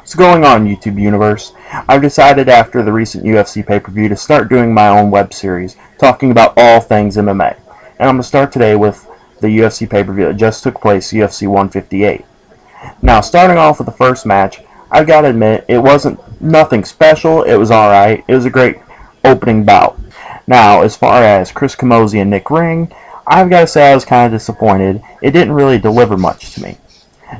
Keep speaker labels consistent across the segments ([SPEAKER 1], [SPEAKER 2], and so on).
[SPEAKER 1] What's going on, YouTube universe? I've decided after the recent UFC pay-per-view to start doing my own web series talking about all things MMA. And I'm going to start today with the UFC pay-per-view that just took place, UFC 158. Now, starting off with the first match, I've got to admit, it wasn't nothing special. It was alright. It was a great opening bout. Now, as far as Chris Camozzi and Nick Ring, I've got to say I was kind of disappointed. It didn't really deliver much to me.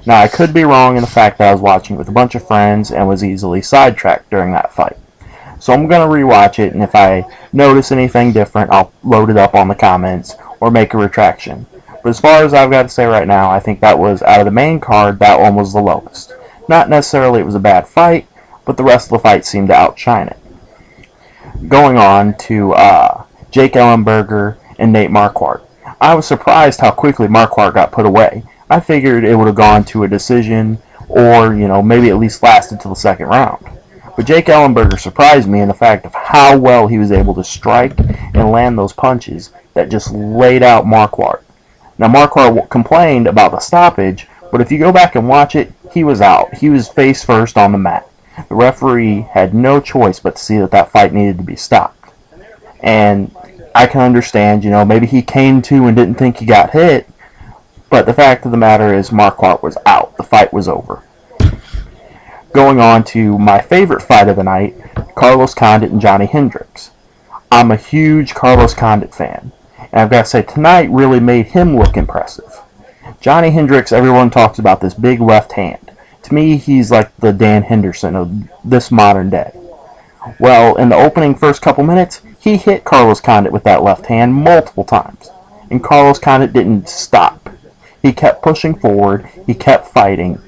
[SPEAKER 1] Now, I could be wrong in the fact that I was watching with a bunch of friends and was easily sidetracked during that fight. So I'm going to rewatch it, and if I notice anything different, I'll load it up on the comments or make a retraction. But as far as I've got to say right now, I think that was, out of the main card, that one was the lowest. Not necessarily it was a bad fight, but the rest of the fight seemed to outshine it. Going on to Jake Ellenberger and Nate Marquardt. I was surprised how quickly Marquardt got put away. I figured it would have gone to a decision or, maybe at least lasted till the second round. But Jake Ellenberger surprised me in the fact of how well he was able to strike and land those punches that just laid out Marquardt. Now, Marquardt complained about the stoppage, but if you go back and watch it, he was out. He was face first on the mat. The referee had no choice but to see that that fight needed to be stopped. And I can understand, maybe he came to and didn't think he got hit, but the fact of the matter is Marquardt was out. The fight was over. Going on to my favorite fight of the night, Carlos Condit and Johnny Hendricks. I'm a huge Carlos Condit fan, and I've got to say tonight really made him look impressive. Johnny Hendricks, everyone talks about this big left hand. To me, he's like the Dan Henderson of this modern day. Well, in the opening first couple minutes, he hit Carlos Condit with that left hand multiple times, and Carlos Condit didn't stop. He kept pushing forward, he kept fighting,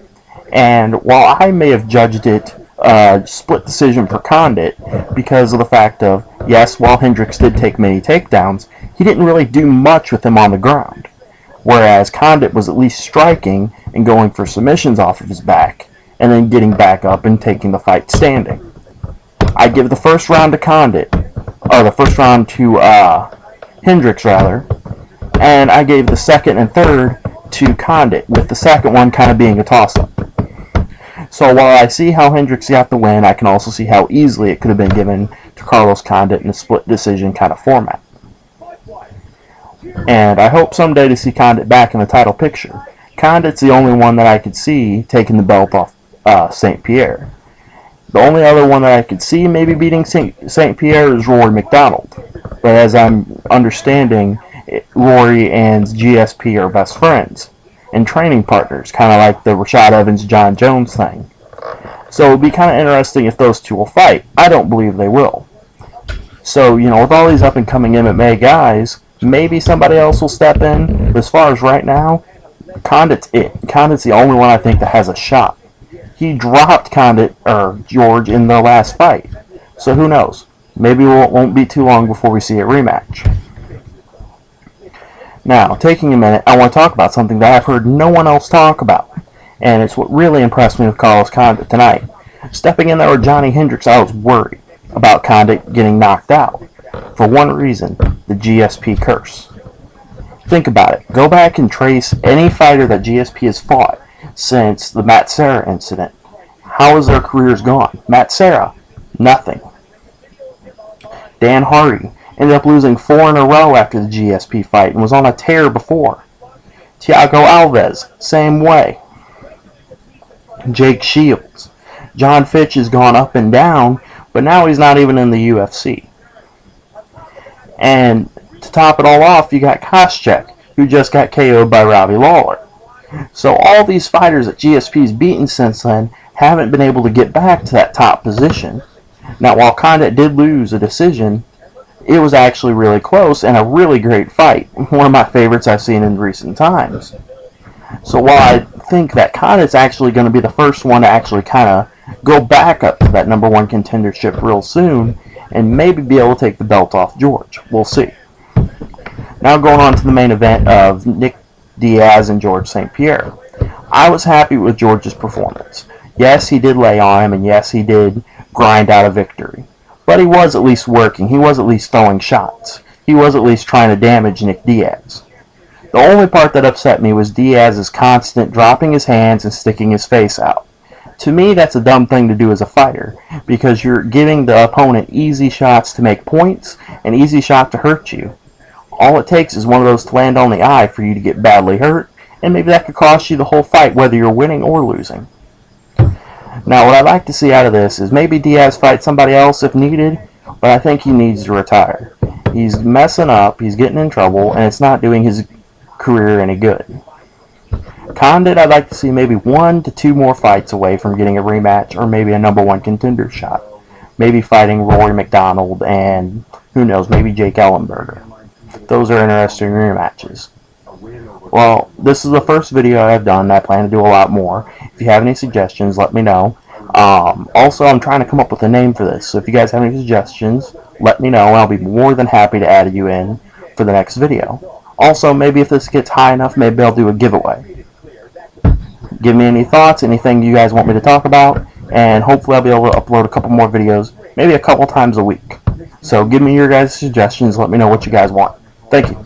[SPEAKER 1] and while I may have judged it split decision for Condit because of the fact of, yes, while Hendricks did take many takedowns, he didn't really do much with him on the ground, whereas Condit was at least striking and going for submissions off of his back, and then getting back up and taking the fight standing. I give the first round to Condit, or the first round to Hendricks rather, and I gave the second and third to Condit, with the second one kind of being a toss-up. So while I see how Hendricks got the win, I can also see how easily it could have been given to Carlos Condit in a split decision kind of format. And I hope someday to see Condit back in the title picture. Condit's the only one that I could see taking the belt off St. Pierre. The only other one that I could see maybe beating St. Pierre is Rory McDonald. But as I'm understanding, Rory and GSP are best friends and training partners, kind of like the Rashad Evans-John Jones thing. So it would be kind of interesting if those two will fight. I don't believe they will. So, with all these up-and-coming MMA guys, maybe somebody else will step in. But as far as right now, Condit's it. Condit's the only one I think that has a shot. He dropped George in their last fight. So who knows? Maybe it won't be too long before we see a rematch. Now, taking a minute, I want to talk about something that I've heard no one else talk about, and it's what really impressed me with Carlos Condit tonight. Stepping in there with Johnny Hendricks, I was worried about Condit getting knocked out. For one reason, the GSP curse. Think about it. Go back and trace any fighter that GSP has fought since the Matt Serra incident. How has their careers gone? Matt Serra, nothing. Dan Hardy ended up losing 4 in a row after the GSP fight and was on a tear before. Thiago Alves, same way. Jake Shields. John Fitch has gone up and down, but now he's not even in the UFC. And to top it all off, you got Koscheck, who just got KO'd by Robbie Lawler. So all these fighters that GSP's beaten since then haven't been able to get back to that top position. Now, while Condit did lose a decision, it was actually really close and a really great fight. One of my favorites I've seen in recent times. So while I think that Condit's actually going to be the first one to actually kind of go back up to that number one contendership real soon and maybe be able to take the belt off George. We'll see. Now going on to the main event of Nick Diaz and George St. Pierre. I was happy with George's performance. Yes, he did lay on him, and yes, he did grind out a victory. But he was at least working. He was at least throwing shots. He was at least trying to damage Nick Diaz. The only part that upset me was Diaz's constant dropping his hands and sticking his face out. To me, that's a dumb thing to do as a fighter, because you're giving the opponent easy shots to make points and easy shot to hurt you. All it takes is one of those to land on the eye for you to get badly hurt, and maybe that could cost you the whole fight, whether you're winning or losing. Now, what I'd like to see out of this is maybe Diaz fight somebody else if needed, but I think he needs to retire. He's messing up, he's getting in trouble, and it's not doing his career any good. Condit, I'd like to see maybe 1 to 2 more fights away from getting a rematch, or maybe a #1 contender shot. Maybe fighting Rory McDonald and, who knows, maybe Jake Ellenberger. Those are interesting rematches. Well, this is the first video I've done. I plan to do a lot more. If you have any suggestions, let me know. Also, I'm trying to come up with a name for this, so if you guys have any suggestions, let me know, and I'll be more than happy to add you in for the next video. Also, maybe if this gets high enough, maybe I'll do a giveaway. Give me any thoughts, anything you guys want me to talk about, and hopefully I'll be able to upload a couple more videos, maybe a couple times a week. So give me your guys' suggestions, let me know what you guys want. Thank you.